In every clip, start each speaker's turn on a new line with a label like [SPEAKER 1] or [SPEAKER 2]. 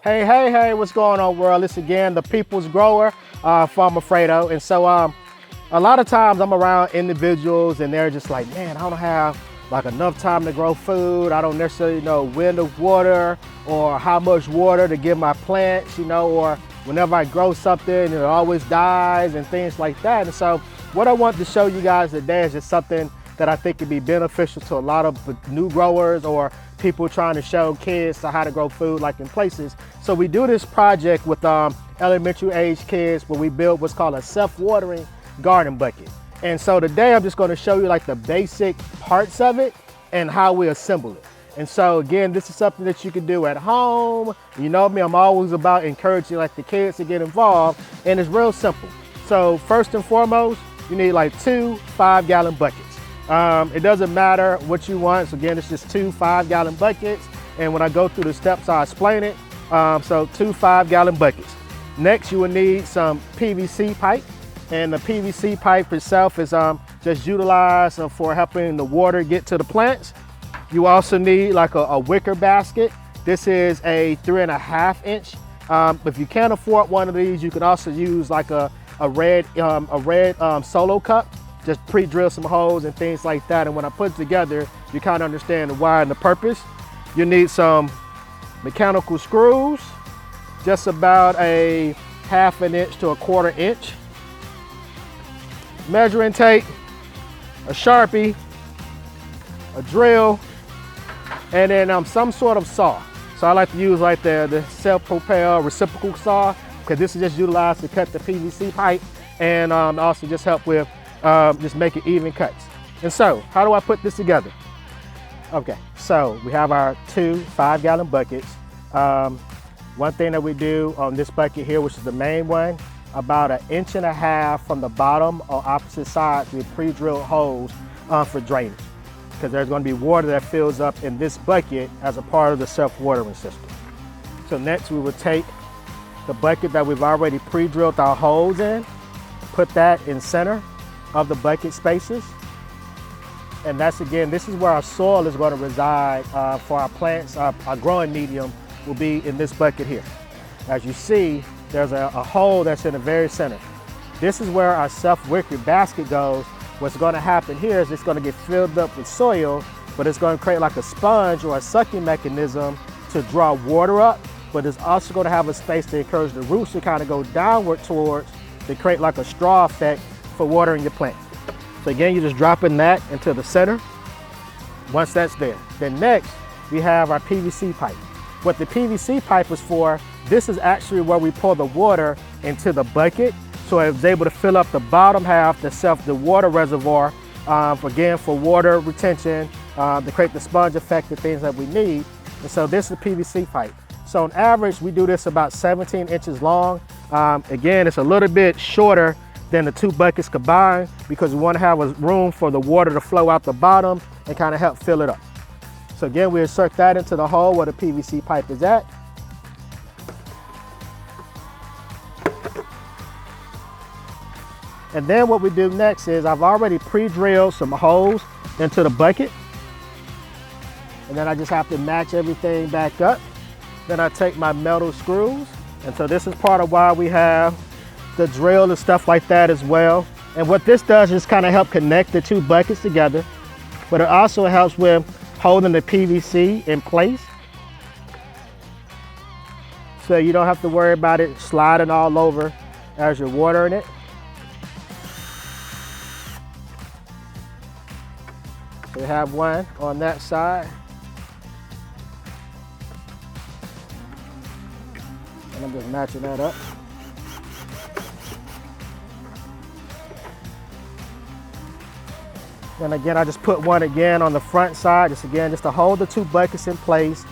[SPEAKER 1] Hey, what's going on, world? It's again the People's Grower, Farmer Fredo. And so a lot of times I'm around individuals and they're just like, man, I don't have like enough time to grow food. I don't necessarily know when to water or how much water to give my plants, or whenever I grow something, it always dies and things like that. And so what I want to show you guys today is just something that I think could be beneficial to a lot of new growers or people trying to show kids how to grow food like in places. So we do this project with elementary age kids where we build what's called a self-watering garden bucket. And so today I'm just going to show you like the basic parts of it and how we assemble it. And so again, this is something that you can do at home. You know me, I'm always about encouraging like the kids to get involved, and it's real simple. So first and foremost, you need like 2 5-gallon buckets. It doesn't matter what you want. So again, it's just 2 5-gallon buckets. And when I go through the steps, I'll explain it. So 2 5-gallon buckets. Next, you will need some PVC pipe. And the PVC pipe itself is just utilized for helping the water get to the plants. You also need like a wicker basket. This is a 3.5 inch. If you can't afford one of these, you can also use like a red solo cup. Just pre-drill some holes and things like that. And when I put it together, you kind of understand the why and the purpose. You need some mechanical screws, just about a 1/2 inch to a 1/4 inch. Measuring tape, a Sharpie, a drill, and then some sort of saw. So I like to use like the self-propel reciprocal saw, because this is just utilized to cut the PVC pipe and also just help with just making even cuts. And so how do I put this together? Okay, so we have our 2 5-gallon buckets. One thing that we do on this bucket here, which is the main one, about 1.5 inches from the bottom or opposite sides, we pre-drilled holes for drainage, because there's going to be water that fills up in this bucket as a part of the self-watering system. So next we will take the bucket that we've already pre-drilled our holes in, put that in center of the bucket spaces. And that's, again, this is where our soil is going to reside for our plants. Our growing medium will be in this bucket here. As you see, there's a hole that's in the very center. This is where our self-wicker basket goes. What's going to happen here is it's going to get filled up with soil, but it's going to create like a sponge or a sucking mechanism to draw water up, but it's also going to have a space to encourage the roots to kind of go downward towards, to create like a straw effect for watering your plant. So again, you're just dropping that into the center once that's there. Then next, we have our PVC pipe. What the PVC pipe is for, this is actually where we pour the water into the bucket. So it's able to fill up the bottom half, the water reservoir, again, for water retention, to create the sponge effect, the things that we need. And so this is the PVC pipe. So on average, we do this about 17 inches long. Again, it's a little bit shorter than the 2 buckets combined, because we want to have a room for the water to flow out the bottom and kind of help fill it up. So again, we insert that into the hole where the PVC pipe is at. And then what we do next is I've already pre-drilled some holes into the bucket. And then I just have to match everything back up. Then I take my metal screws. And so this is part of why we have the drill and stuff like that as well. And what this does is kind of help connect the 2 buckets together, but it also helps with holding the PVC in place, so you don't have to worry about it sliding all over as you're watering it. So we have one on that side. And I'm just matching that up. And again, I just put one again on the front side, just to hold the 2 buckets in place.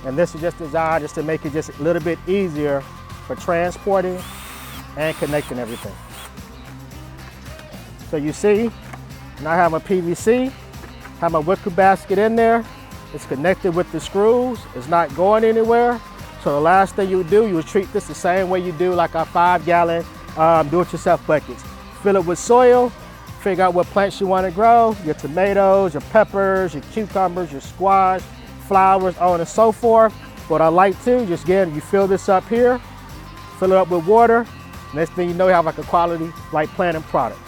[SPEAKER 1] And this is just designed just to make it just a little bit easier for transporting and connecting everything. So you see, now I have my PVC, have my wicker basket in there. It's connected with the screws. It's not going anywhere. So the last thing you would do, you would treat this the same way you do like our 5-gallon do-it-yourself buckets. Fill it with soil, figure out what plants you want to grow, your tomatoes, your peppers, your cucumbers, your squash, flowers, on and so forth. What I like to, just again, you fill this up here, fill it up with water. Next thing you know, you have like a quality like planting product.